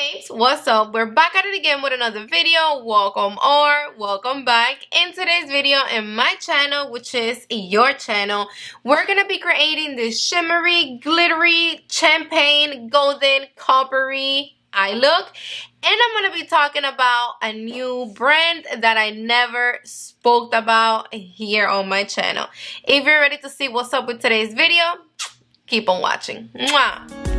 babes, what's up? We're back at it again with another video. Welcome or welcome back. In today's video in my channel, which is your channel, we're gonna be creating this shimmery, glittery, champagne, golden, coppery eye look. And I'm gonna be talking about a new brand that I never spoke about here on my channel. If you're ready to see what's up with today's video, keep on watching. Mwah!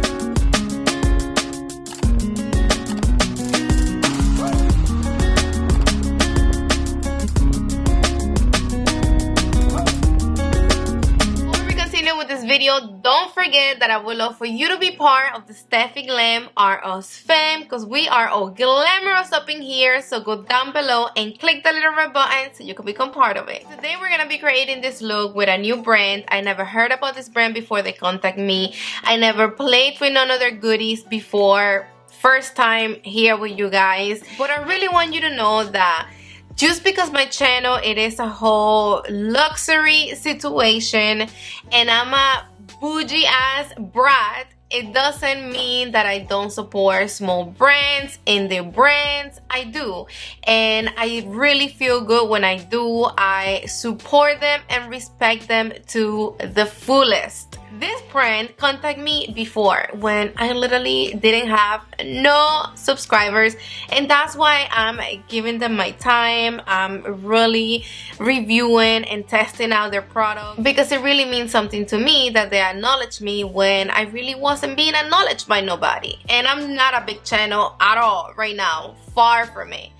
With this video, don't forget that I would love for you to be part of the Stephi Glam Are Us fam, because we are all glamorous up in here. So go down below and click the little red button so you can become part of it. Today we're gonna be creating this look with a new brand. I never heard about this brand before they contact me. I never played with none of their goodies before. First time here with you guys, but I really want you to know that just because my channel, it is a whole luxury situation and I'm a bougie ass brat, it doesn't mean that I don't support small brands, indie brands. I do, and I really feel good when I do. I support them and respect them to the fullest. This brand contacted me before when I literally didn't have no subscribers, and that's why I'm giving them my time. I'm really reviewing and testing out their product because it really means something to me that they acknowledge me when I really wasn't being acknowledged by nobody. And I'm not a big channel at all right now, far from it,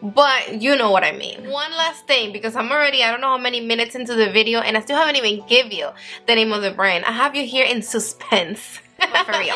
but you know what I mean. One last thing, because I'm already, I don't know how many minutes into the video and I still haven't even give you the name of the brand. I have you here in suspense. But for real,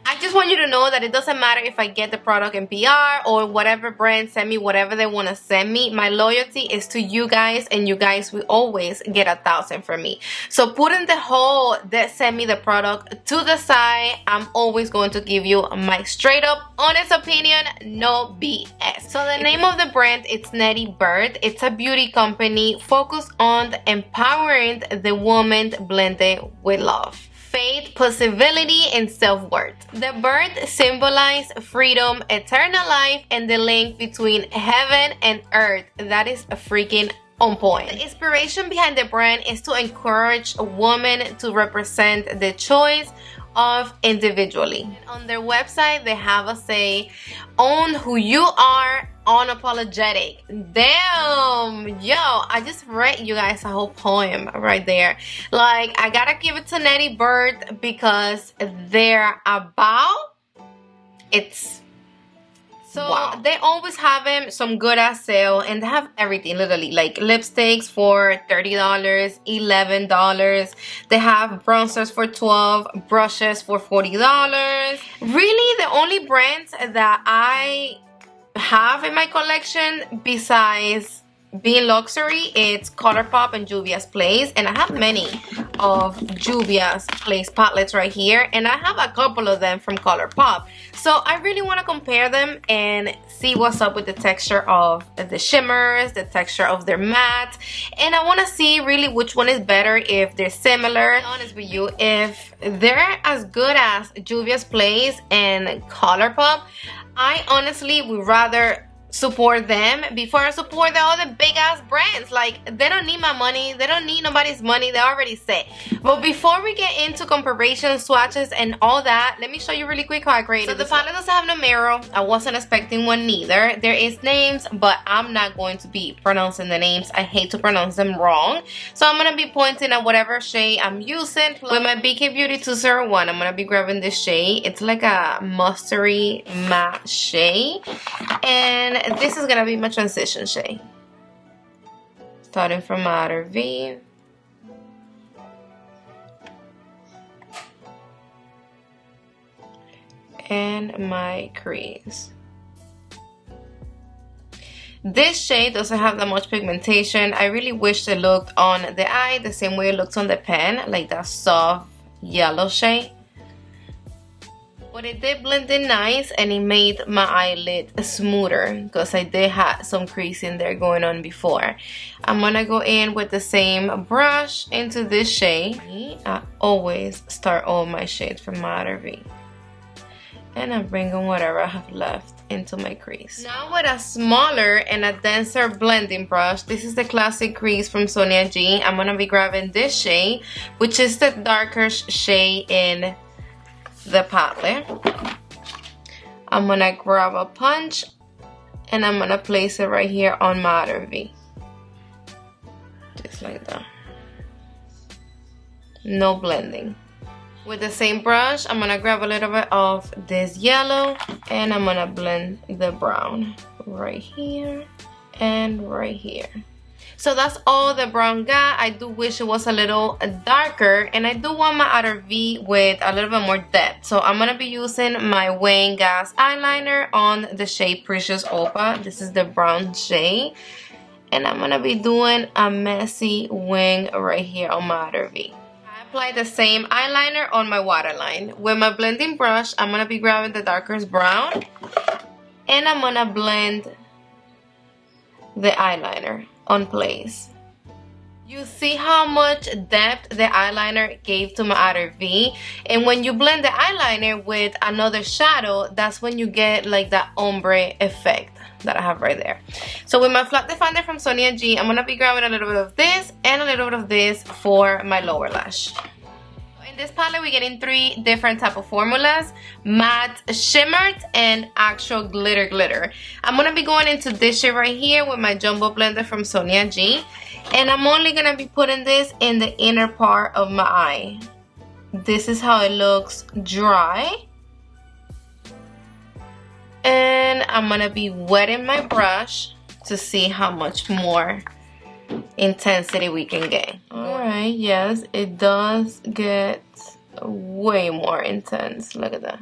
I just want you to know that it doesn't matter if I get the product in PR or whatever brand send me whatever they want to send me. My loyalty is to you guys, and you guys will always get 1,000 from me. So putting the whole that send me the product to the side, I'm always going to give you my straight up honest opinion, no BS. So the name of the brand, it's NETTY Bird. It's a beauty company focused on empowering the woman blended with love, faith, possibility, and self-worth. The bird symbolizes freedom, eternal life, and the link between heaven and earth. That is a freaking on point. The inspiration behind the brand is to encourage a woman to represent the choice of individually. On their website, they have a say, own who you are, unapologetic. Damn, yo, I just read you guys a whole poem right there. Like, I gotta give it to NETTY Bird because they're about it's so wow. They always have some good ass sale, and they have everything literally, like lipsticks for $30, $11. They have bronzers for $12, brushes for $40. Really, the only brands that I have in my collection besides being luxury, it's ColourPop and Juvia's Place, and I have many of Juvia's Place palettes right here, and I have a couple of them from ColourPop. So I really want to compare them and see what's up with the texture of the shimmers, the texture of their matte, and I want to see really which one is better, if they're similar. To be honest with you, if they're as good as Juvia's Place and ColourPop, I honestly would rather support them before I support the other big ass brands. Like, they don't need my money, they don't need nobody's money, they already say. But before we get into comparisons, swatches, and all that, let me show you really quick how I created. So the palette doesn't have no mirror. I wasn't expecting one neither. There is names, but I'm not going to be pronouncing the names. I hate to pronounce them wrong, so I'm gonna be pointing at whatever shade I'm using. With my BK Beauty 201, I'm gonna be grabbing this shade. It's like a mustardy matte shade, and this is gonna be my transition shade, starting from my outer V, and my crease. This shade doesn't have that much pigmentation. I really wish it looked on the eye the same way it looks on the pen, like that soft yellow shade. But it did blend in nice, and it made my eyelid smoother because I did have some crease in there going on before. I'm gonna go in with the same brush into this shade. I always start all my shades from my outer V. And I'm bringing whatever I have left into my crease. Now with a smaller and a denser blending brush, this is the classic crease from Sonia G. I'm gonna be grabbing this shade, which is the darker shade in the palette. I'm gonna grab a punch and I'm gonna place it right here on my outer V. Just like that. No blending. With the same brush, I'm gonna grab a little bit of this yellow and I'm gonna blend the brown right here and right here. So that's all the brown got. I do wish it was a little darker, and I do want my outer V with a little bit more depth. So I'm gonna be using my Wayne Gas eyeliner on the shade Precious Opal. This is the brown shade. And I'm gonna be doing a messy wing right here on my outer V. Apply the same eyeliner on my waterline. With my blending brush, I'm going to be grabbing the darkest brown and I'm going to blend the eyeliner on place. You see how much depth the eyeliner gave to my outer V, and when you blend the eyeliner with another shadow, that's when you get like that ombre effect that I have right there. So with my flat definer from Sonia G, I'm gonna be grabbing a little bit of this and a little bit of this for my lower lash. In this palette, we're getting 3 different type of formulas: matte, shimmered, and actual glitter. I'm gonna be going into this shade right here with my jumbo blender from Sonia G, and I'm only gonna be putting this in the inner part of my eye. This is how it looks dry. And I'm gonna be wetting my brush to see how much more intensity we can get. Alright, yes, it does get way more intense. Look at that.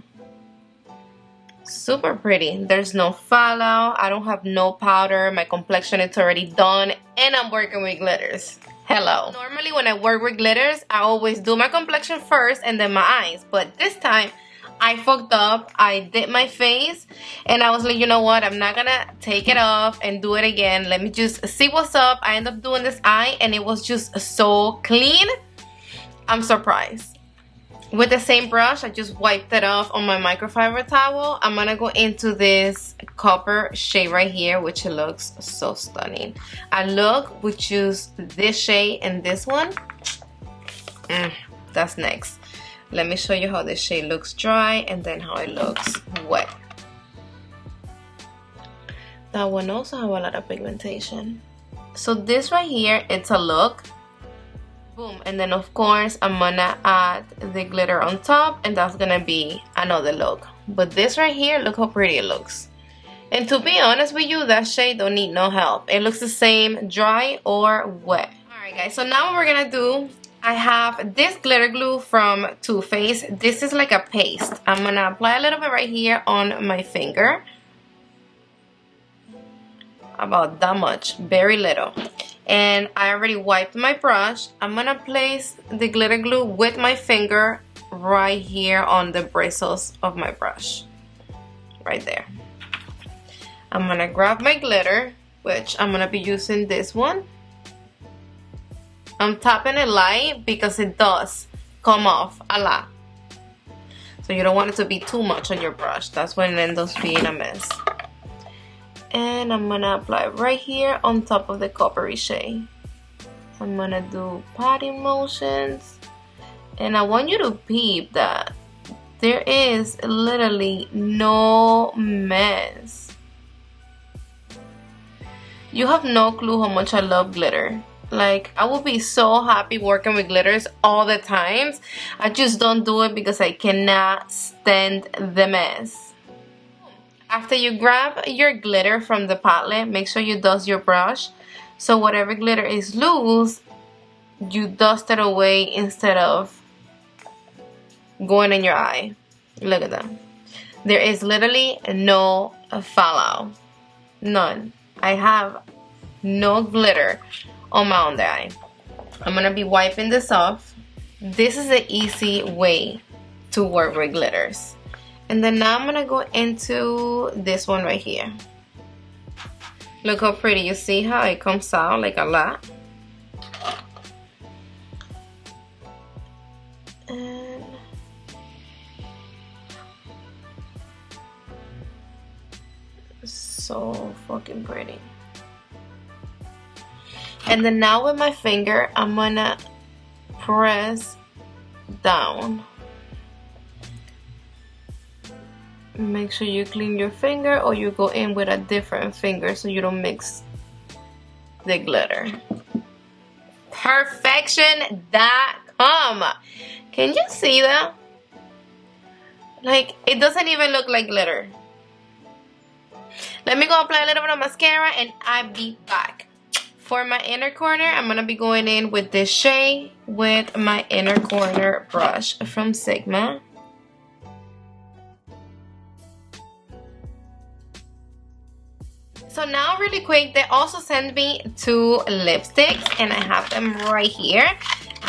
Super pretty. There's no fallout. I don't have no powder. My complexion is already done, and I'm working with glitters. Hello. Normally when I work with glitters, I always do my complexion first and then my eyes, but this time I fucked up. I did my face and I was like, you know what, I'm not gonna take it off and do it again. Let me just see what's up. I ended up doing this eye and it was just so clean. I'm surprised. With the same brush, I just wiped it off on my microfiber towel. I'm gonna go into this copper shade right here, which it looks so stunning. I look with just this shade and this one. That's next. Let me show you how this shade looks dry and then how it looks wet. That one also have a lot of pigmentation. So this right here, it's a look. Boom. And then of course I'm gonna add the glitter on top, and that's gonna be another look. But this right here, look how pretty it looks. And to be honest with you, that shade don't need no help. It looks the same dry or wet. Alright guys, so now what we're gonna do, I have this glitter glue from Too Faced. This is like a paste. I'm gonna apply a little bit right here on my finger. About that much, very little. And I already wiped my brush. I'm gonna place the glitter glue with my finger right here on the bristles of my brush. Right there. I'm gonna grab my glitter, which I'm gonna be using this one. I'm tapping it light because it does come off a lot. So you don't want it to be too much on your brush. That's when it ends up being a mess. And I'm gonna apply right here on top of the coppery shade. I'm gonna do patting motions, and I want you to peep that there is literally no mess. You have no clue how much I love glitter. Like, I will be so happy working with glitters all the times. I just don't do it because I cannot stand the mess. After you grab your glitter from the palette, make sure you dust your brush. So whatever glitter is loose, you dust it away instead of going in your eye. Look at that. There is literally no fallout. None. I have no glitter on my under eye. I'm going to be wiping this off. This is an easy way to work with glitters. And then now I'm gonna go into this one right here. Look how pretty. You see how it comes out like a lot? And So fucking pretty. And then now with my finger, I'm gonna press down. Make sure you clean your finger, or you go in with a different finger so you don't mix the glitter. Perfection.com. Can you see that? Like, it doesn't even look like glitter. Let me go apply a little bit of mascara and I'll be back. For my inner corner, I'm going to be going in with this shade with my inner corner brush from Sigma. So now really quick, they also sent me 2 lipsticks and I have them right here.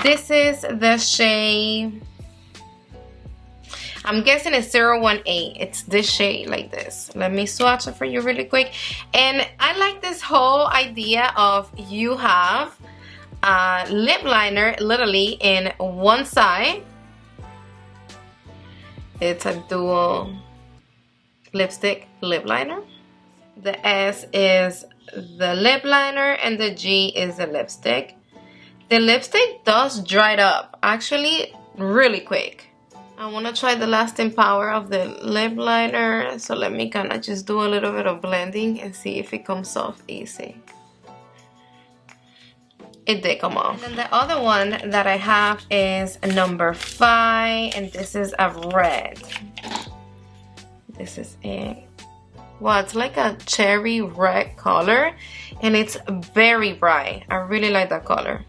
This is the shade, I'm guessing it's 018. It's this shade like this. Let me swatch it for you really quick. And I like this whole idea of you have a lip liner literally in one side. It's a dual lipstick lip liner. The S is the lip liner and the G is the lipstick. The lipstick does dry up actually really quick. I want to try the lasting power of the lip liner, so let me kind of just do a little bit of blending and see if it comes off easy. It did come off. And then the other one that I have is number 5, and this is a red. This is it. Wow, it's like a cherry red color, and it's very bright. I really like that color.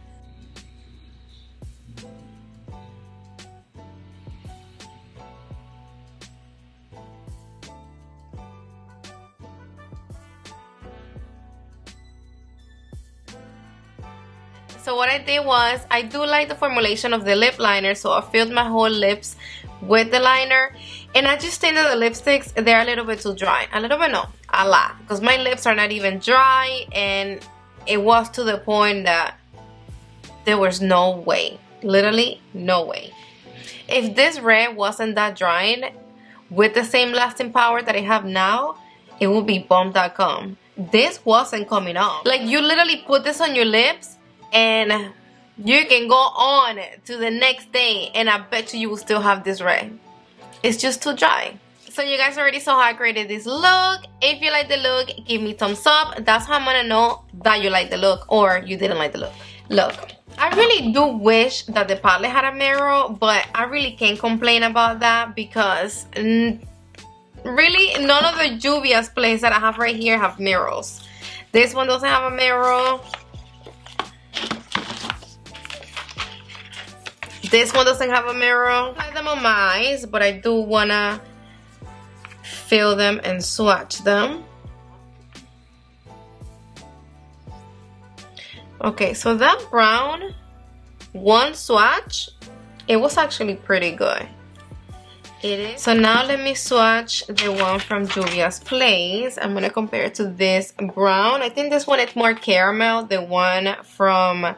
So what I did was, I do like the formulation of the lip liner, so I filled my whole lips with the liner, and I just think that the lipsticks, they're a little bit too dry. A little bit, no, a lot, because my lips are not even dry, and it was to the point that there was no way, literally no way. If this red wasn't that drying with the same lasting power that I have now, it would be bomb.com. This wasn't coming off. Like, you literally put this on your lips and you can go on to the next day and I bet you will still have this red. It's just too dry. So you guys already saw how I created this look. If you like the look, give me thumbs up. That's how I'm gonna know that you like the look or you didn't like the look. Look, I really do wish that the palette had a mirror, but I really can't complain about that because really none of the Juvia's plays that I have right here have mirrors. This one doesn't have a mirror. This one doesn't have a mirror. I have them on my eyes, but I do wanna fill them and swatch them. Okay, so that brown, one swatch, it was actually pretty good. It is. So now let me swatch the one from Juvia's Place. I'm gonna compare it to this brown. I think this one is more caramel. The one from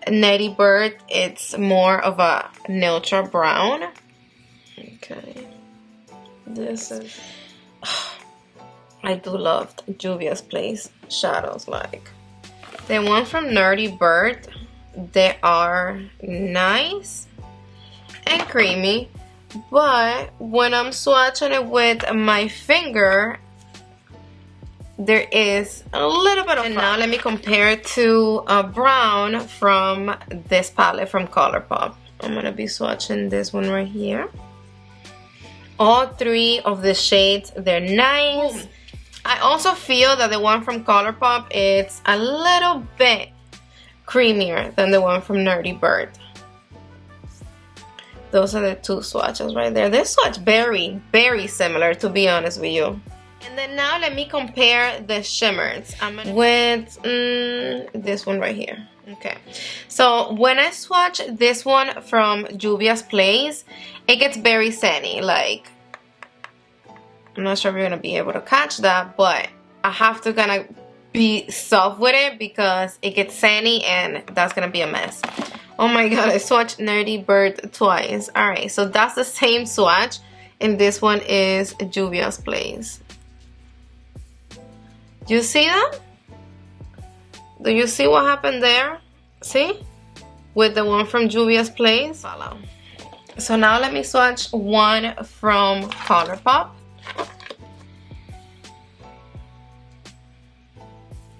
Netty Bird, it's more of a neutral brown. Okay, this is, I do love Juvia's Place shadows. Like the one from Nerdy Bird, they are nice and creamy, but when I'm swatching it with my finger, there is a little bit of. And now let me compare it to a brown from this palette from Colourpop. I'm gonna be swatching this one right here. All 3 of the shades, they're nice. I also feel that the one from Colourpop, it's a little bit creamier than the one from Nerdy Bird. Those are the 2 swatches right there. They swatch very, very similar, to be honest with you. And then now let me compare the shimmers with this one right here. Okay, so when I swatch this one from Juvia's Place, it gets very sunny. Like, I'm not sure if you're gonna be able to catch that, but I have to kind of be soft with it because it gets sunny and that's gonna be a mess. Oh my god, I swatched Nerdy Bird twice. Alright, so that's the same swatch, and this one is Juvia's Place. Do you see that? Do you see what happened there? See? With the one from Juvia's Place. Voila. So now let me swatch one from ColourPop.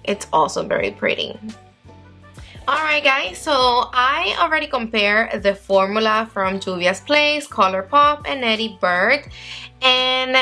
It's also very pretty. Alright guys, so I already compared the formula from Juvia's Place, ColourPop, and NETTY Bird, and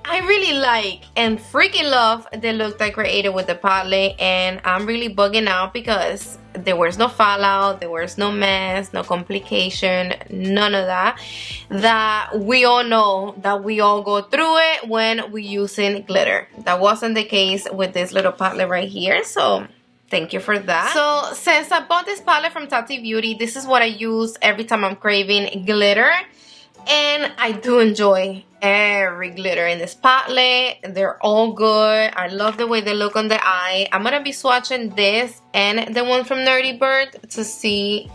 I really like and freaking love the look that I created with the palette, and I'm really bugging out because there was no fallout, there was no mess, no complication, none of that. That we all know that we all go through it when we're using glitter. That wasn't the case with this little palette right here, so thank you for that. So since I bought this palette from Tati Beauty, this is what I use every time I'm craving glitter. And I do enjoy every glitter in this palette. They're all good. I love the way they look on the eye. I'm going to be swatching this and the one from NETTY Bird to see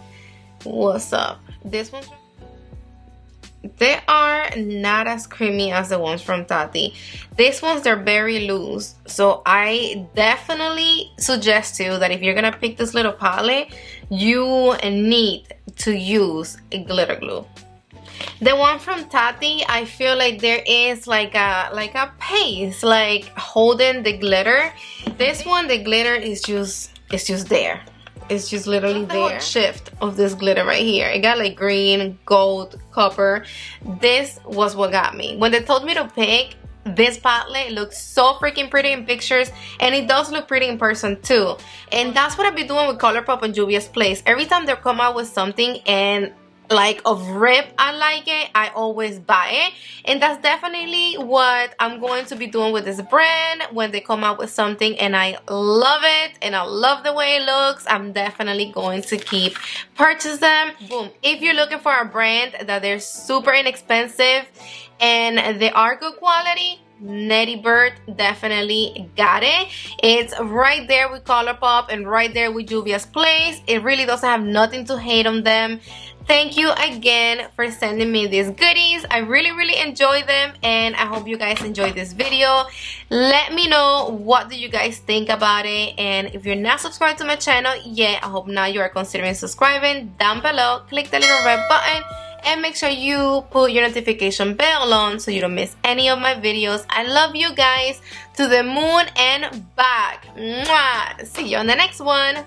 what's up. This one, they are not as creamy as the ones from Tati. These ones, they're very loose. So I definitely suggest you that if you're going to pick this little palette, you need to use a glitter glue. The one from Tati, I feel like there is like a paste, like holding the glitter. This one, the glitter is just there. It's just literally there. The shift of this glitter right here. It got like green, gold, copper. This was what got me. When they told me to pick, this palette looks so freaking pretty in pictures, and it does look pretty in person too. And that's what I've been doing with ColourPop and Juvia's Place. Every time they come out with something and like of rip I like it, I always buy it, and that's definitely what I'm going to be doing with this brand. When they come out with something and I love it and I love the way it looks, I'm definitely going to keep purchase them. Boom. If you're looking for a brand that they're super inexpensive and they are good quality, NETTY Bird definitely got it. It's right there with ColourPop and right there with Juvia's Place. It really doesn't have nothing to hate on them. Thank you again for sending me these goodies. I really enjoy them, and I hope you guys enjoyed this video. Let me know what do you guys think about it, and if you're not subscribed to my channel yet, I hope now you are considering subscribing. Down below, click the little red button and make sure you put your notification bell on so you don't miss any of my videos. I love you guys to the moon and back. Mwah! See you on the next one.